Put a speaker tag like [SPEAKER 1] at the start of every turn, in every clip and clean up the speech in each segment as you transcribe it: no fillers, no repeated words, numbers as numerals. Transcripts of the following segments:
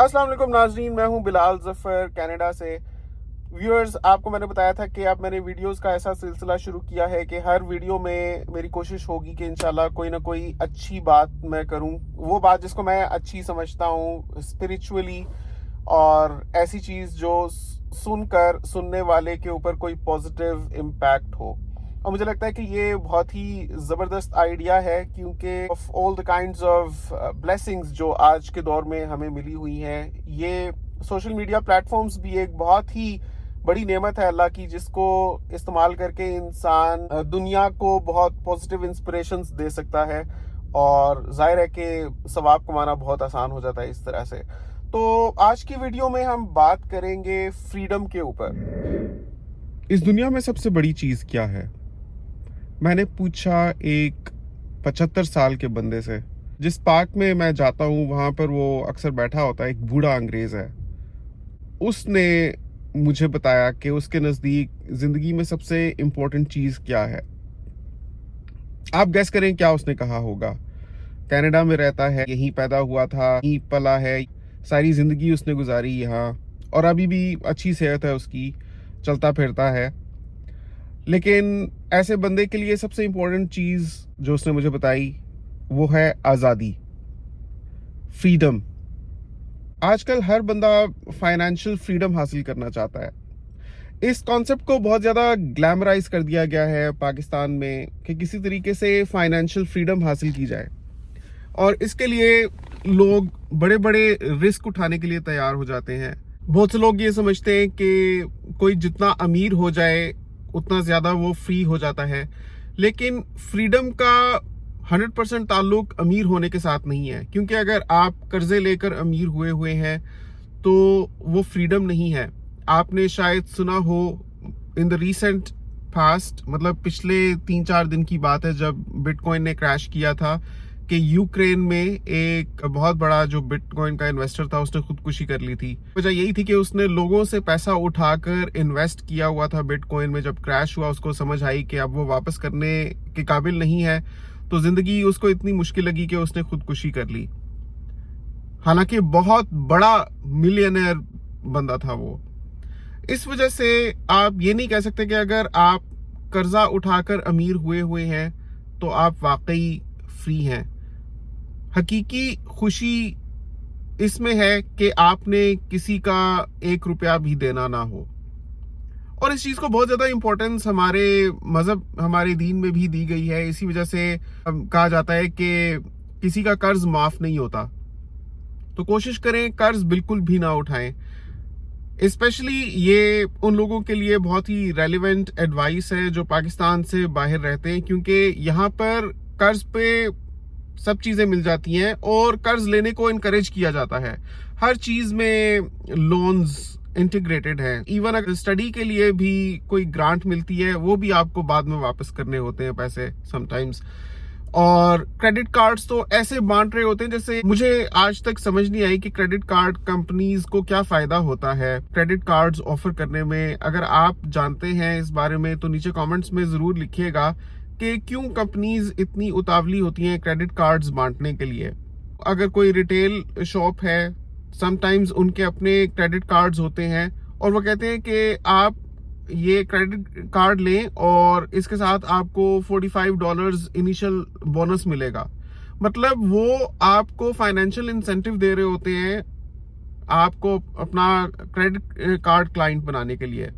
[SPEAKER 1] अस्सलाम वालेकुम नाजरीन, मैं हूं बिलाल ज़फ़र कनाडा से। व्यूअर्स, आपको मैंने बताया था कि अब मैंने वीडियोस का ऐसा सिलसिला शुरू किया है कि हर वीडियो में मेरी कोशिश होगी कि इंशाल्लाह कोई ना कोई अच्छी बात मैं करूं, वो बात जिसको मैं अच्छी समझता हूं स्पिरिचुअली, और ऐसी चीज़ जो सुनकर सुनने वाले के ऊपर कोई पॉजिटिव इम्पैक्ट हो। और मुझे लगता है कि ये बहुत ही ज़बरदस्त आइडिया है, क्योंकि of all the kinds of blessings जो आज के दौर में हमें मिली हुई हैं, ये सोशल मीडिया प्लेटफॉर्म्स भी एक बहुत ही बड़ी नेमत है अल्लाह की, जिसको इस्तेमाल करके इंसान दुनिया को बहुत पॉजिटिव इंस्पिरेशंस दे सकता है। और जाहिर है कि सवाब कमाना बहुत आसान हो जाता है इस तरह से। तो आज की वीडियो में हम बात करेंगे फ्रीडम के ऊपर। इस दुनिया में सबसे बड़ी चीज़ क्या है? मैंने पूछा एक 75 साल के बंदे से। जिस पार्क में मैं जाता हूँ वहाँ पर वो अक्सर बैठा होता है, एक बूढ़ा अंग्रेज़ है। उसने मुझे बताया कि उसके नज़दीक ज़िंदगी में सबसे इम्पोर्टेंट चीज़ क्या है। आप गेस करें क्या उसने कहा होगा। कनाडा में रहता है, यहीं पैदा हुआ था, यहीं पला है, सारी ज़िंदगी उसने गुजारी यहाँ, और अभी भी अच्छी सेहत है उसकी, चलता फिरता है। लेकिन ऐसे बंदे के लिए सबसे इम्पोर्टेंट चीज़ जो उसने मुझे बताई वो है आज़ादी, फ्रीडम। आजकल हर बंदा फाइनेंशियल फ्रीडम हासिल करना चाहता है। इस कॉन्सेप्ट को बहुत ज़्यादा ग्लैमराइज कर दिया गया है पाकिस्तान में कि किसी तरीके से फाइनेंशियल फ्रीडम हासिल की जाए, और इसके लिए लोग बड़े बड़े रिस्क उठाने के लिए तैयार हो जाते हैं। बहुत से लोग ये समझते हैं कि कोई जितना अमीर हो जाए उतना ज़्यादा वो फ्री हो जाता है, लेकिन फ्रीडम का 100% ताल्लुक अमीर होने के साथ नहीं है, क्योंकि अगर आप कर्जे लेकर अमीर हुए हुए हैं तो वो फ्रीडम नहीं है। आपने शायद सुना हो इन द रीसेंट पास्ट, मतलब पिछले 3-4 दिन की बात है, जब बिटकॉइन ने क्रैश किया था, कि यूक्रेन में एक बहुत बड़ा जो बिटकॉइन का इन्वेस्टर था उसने खुदकुशी कर ली थी। वजह यही थी कि उसने लोगों से पैसा उठाकर इन्वेस्ट किया हुआ था बिटकॉइन में। जब क्रैश हुआ उसको समझ आई कि अब वो वापस करने के काबिल नहीं है, तो जिंदगी उसको इतनी मुश्किल लगी कि उसने खुदकुशी कर ली। हालांकि बहुत बड़ा मिलियनर बंदा था वो। इस वजह से आप ये नहीं कह सकते कि अगर आप कर्जा उठाकर अमीर हुए हुए हैं तो आप वाकई फ्री हैं। हकीकी खुशी इसमें है कि आपने किसी का 1 रुपया भी देना ना हो। और इस चीज को बहुत ज्यादा इंपॉर्टेंस हमारे मजहब, हमारे दीन में भी दी गई है। इसी वजह से कहा जाता है कि किसी का कर्ज माफ नहीं होता। तो कोशिश करें कर्ज बिल्कुल भी ना उठाएं। स्पेशली ये उन लोगों के लिए बहुत ही रेलिवेंट एडवाइस है जो पाकिस्तान से बाहर रहते हैं, क्योंकि यहाँ पर कर्ज पे सब चीजें मिल जाती हैं और कर्ज लेने को इनकरेज किया जाता है। हर चीज में लोन्स इंटीग्रेटेड हैं। इवन अगर स्टडी के लिए भी कोई ग्रांट मिलती है वो भी आपको बाद में वापस करने होते हैं पैसे समटाइम्स। और क्रेडिट कार्ड्स तो ऐसे बांट रहे होते हैं जैसे, मुझे आज तक समझ नहीं आई कि क्रेडिट कार्ड कंपनीज को क्या फायदा होता है क्रेडिट कार्ड्स ऑफर करने में। अगर आप जानते हैं इस बारे में तो नीचे कमेंट्स में जरूर लिखिएगा कि क्यों कंपनीज इतनी उतावली होती हैं क्रेडिट कार्ड्स बांटने के लिए। अगर कोई रिटेल शॉप है, समटाइम्स उनके अपने क्रेडिट कार्ड्स होते हैं और वो कहते हैं कि आप ये क्रेडिट कार्ड लें और इसके साथ आपको $45 इनिशियल बोनस मिलेगा। मतलब वो आपको फाइनेंशियल इंसेंटिव दे रहे होते हैं आपको अपना क्रेडिट कार्ड क्लाइंट बनाने के लिए।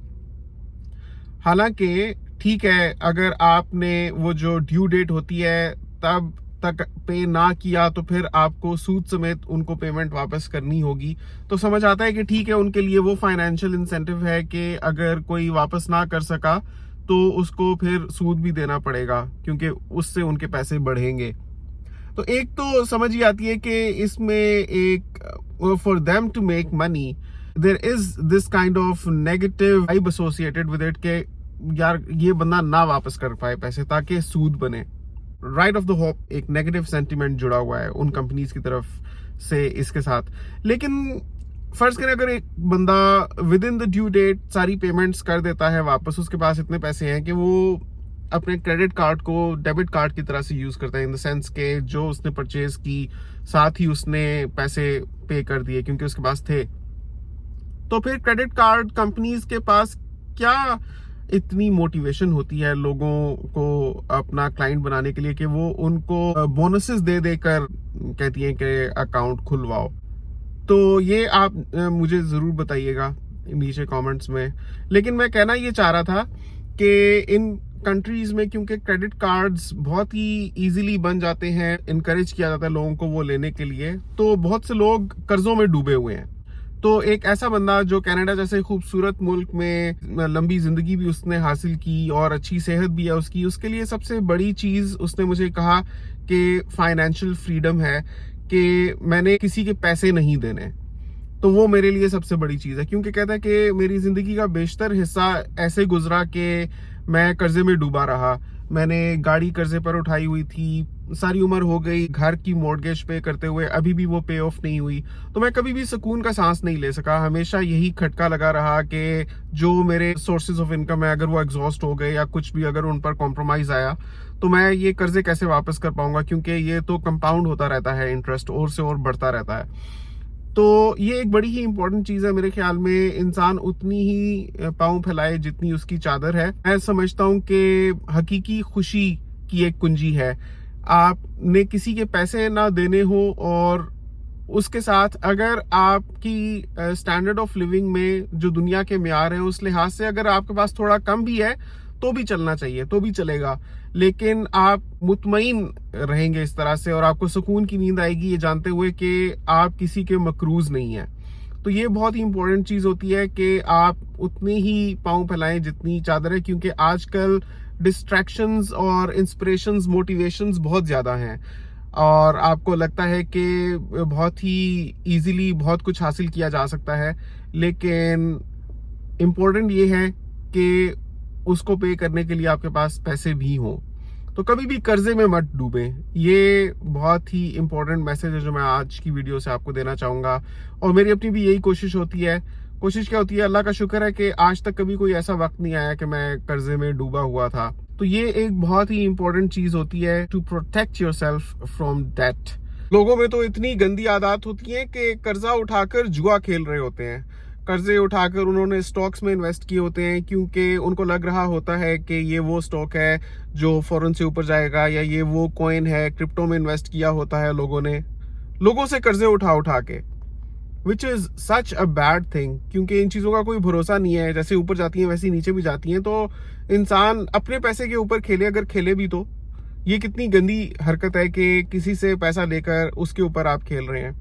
[SPEAKER 1] हालांकि ठीक है, अगर आपने वो जो ड्यू डेट होती है तब तक पे ना किया तो फिर आपको सूद समेत उनको पेमेंट वापस करनी होगी। तो समझ आता है कि ठीक है, उनके लिए वो फाइनेंशियल इंसेंटिव है कि अगर कोई वापस ना कर सका तो उसको फिर सूद भी देना पड़ेगा, क्योंकि उससे उनके पैसे बढ़ेंगे। तो एक तो समझ ही आती है कि इसमें एक for them to make money there is this kind of negative vibe associated with it के यार ये बंदा ना वापस कर पाए पैसे ताकि सूद बने। राइट ऑफ द होप एक नेगेटिव सेंटिमेंट जुड़ा हुआ है उन कंपनीज की तरफ से इसके साथ। लेकिन फर्ज करें अगर एक बंदा within the due date सारी पेमेंट्स कर देता है वापस, उसके पास इतने पैसे हैं कि वो अपने क्रेडिट कार्ड को डेबिट कार्ड की तरह से यूज करता है, इन द सेंस के जो उसने परचेज की साथ ही उसने पैसे पे कर दिए क्योंकि उसके पास थे। तो फिर क्रेडिट कार्ड कंपनीज के पास क्या इतनी मोटिवेशन होती है लोगों को अपना क्लाइंट बनाने के लिए कि वो उनको बोनसेस दे देकर कहती हैं कि अकाउंट खुलवाओ। तो ये आप मुझे ज़रूर बताइएगा नीचे कमेंट्स में। लेकिन मैं कहना ये चाह रहा था कि इन कंट्रीज़ में क्योंकि क्रेडिट कार्ड्स बहुत ही इजीली बन जाते हैं, इनकरेज किया जाता है लोगों को वो लेने के लिए, तो बहुत से लोग कर्ज़ों में डूबे हुए हैं। तो एक ऐसा बंदा जो कनाडा जैसे खूबसूरत मुल्क में लंबी ज़िंदगी भी उसने हासिल की और अच्छी सेहत भी है उसकी, उसके लिए सबसे बड़ी चीज़ उसने मुझे कहा कि फाइनेंशियल फ्रीडम है, कि मैंने किसी के पैसे नहीं देने। तो वो मेरे लिए सबसे बड़ी चीज़ है, क्योंकि कहता है कि मेरी ज़िंदगी का बेशतर हिस्सा ऐसे गुजरा कि मैं कर्जे में डूबा रहा। मैंने गाड़ी कर्जे पर उठाई हुई थी, सारी उम्र हो गई घर की मॉर्गेज पे करते हुए, अभी भी वो पे ऑफ नहीं हुई। तो मैं कभी भी सुकून का सांस नहीं ले सका, हमेशा यही खटका लगा रहा कि जो मेरे सोर्सेज ऑफ इनकम है अगर वो एग्जॉस्ट हो गए या कुछ भी अगर उन पर कॉम्प्रोमाइज आया तो मैं ये कर्जे कैसे वापस कर पाऊंगा, क्योंकि ये तो कंपाउंड होता रहता है, इंटरेस्ट और से और बढ़ता रहता है। तो ये एक बड़ी ही इंपॉर्टेंट चीज़ है मेरे ख्याल में। इंसान उतनी ही पाँव फैलाए जितनी उसकी चादर है। मैं समझता हूँ कि हकीकी खुशी की एक कुंजी है आपने किसी के पैसे ना देने हो, और उसके साथ अगर आपकी स्टैंडर्ड ऑफ लिविंग में जो दुनिया के म्यार हैं उस लिहाज से अगर आपके पास थोड़ा कम भी है तो भी चलना चाहिए, तो भी चलेगा। लेकिन आप मुतमईन रहेंगे इस तरह से और आपको सुकून की नींद आएगी ये जानते हुए कि आप किसी के मकरूज नहीं हैं। तो ये बहुत ही इंपॉर्टेंट चीज़ होती है कि आप उतने ही पाँव फैलाएं जितनी चादर है, क्योंकि आजकल डिस्ट्रैक्शंस और इंस्पिरेशंस, मोटिवेशंस बहुत ज़्यादा हैं और आपको लगता है कि बहुत ही इजीली बहुत कुछ हासिल किया जा सकता है। लेकिन इम्पोर्टेंट ये है कि उसको पे करने के लिए आपके पास पैसे भी हों। तो कभी भी कर्जे में मत डूबें। ये बहुत ही इंपॉर्टेंट मैसेज है जो मैं आज की वीडियो से आपको देना चाहूँगा। और मेरी अपनी भी यही कोशिश होती है। कोशिश क्या होती है, अल्लाह का शुक्र है कि आज तक कभी कोई ऐसा वक्त नहीं आया कि मैं कर्जे में डूबा हुआ था। तो ये एक बहुत ही इंपॉर्टेंट चीज़ होती है, to protect yourself from debt. लोगों में तो इतनी गंदी आदत होती है कि कर्जा उठाकर जुआ खेल रहे होते हैं। कर्जे उठाकर उन्होंने स्टॉक्स में इन्वेस्ट किए होते हैं क्योंकि उनको लग रहा होता है कि ये वो स्टॉक है जो फौरन से ऊपर जाएगा, या ये वो कॉइन है, क्रिप्टो में इन्वेस्ट किया होता है लोगों ने, लोगों से कर्जे उठा उठा के, which is such a bad thing. क्योंकि इन चीज़ों का कोई भरोसा नहीं है, जैसे ऊपर जाती हैं वैसे नीचे भी जाती हैं। तो इंसान अपने पैसे के ऊपर खेले, अगर खेले भी तो ये कितनी गंदी हरकत है कि किसी से पैसा लेकर उसके ऊपर आप खेल रहे हैं।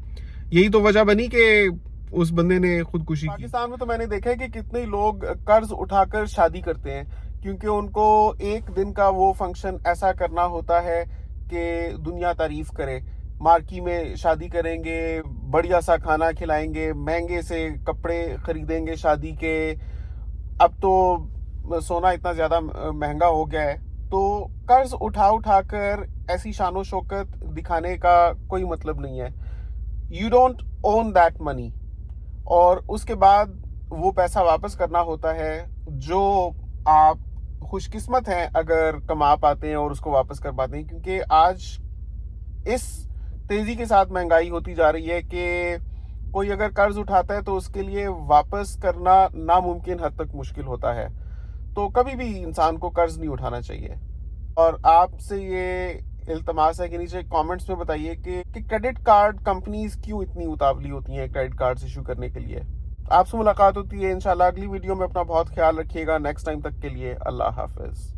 [SPEAKER 1] यही तो वजह बनी कि उस बंदे ने खुदकुशी की। पाकिस्तान में तो मैंने देखा है कि कितने लोग कर्ज उठाकर शादी करते हैं, क्योंकि उनको एक दिन का वो फंक्शन ऐसा करना होता है कि दुनिया तारीफ करे। मार्की में शादी करेंगे, बढ़िया सा खाना खिलाएंगे, महंगे से कपड़े खरीदेंगे शादी के। अब तो सोना इतना ज्यादा महंगा हो गया है, तो कर्ज उठा उठाकर ऐसी शानो शौकत दिखाने का कोई मतलब नहीं है। You don't own that money, और उसके बाद वो पैसा वापस करना होता है जो आप खुशकिस्मत हैं अगर कमा पाते हैं और उसको वापस कर पाते हैं। क्योंकि आज इस तेजी के साथ महंगाई होती जा रही है कि कोई अगर कर्ज उठाता है तो उसके लिए वापस करना नामुमकिन हद तक मुश्किल होता है। तो कभी भी इंसान को कर्ज नहीं उठाना चाहिए। और आपसे ये इल्तमास है कि नीचे कमेंट्स में बताइए कि क्रेडिट कार्ड कंपनीज क्यों इतनी उतावली होती हैं क्रेडिट कार्ड इशू करने के लिए। आपसे मुलाकात होती है इंशाल्लाह अगली वीडियो में। अपना बहुत ख्याल रखिएगा। नेक्स्ट टाइम तक के लिए अल्लाह हाफिज।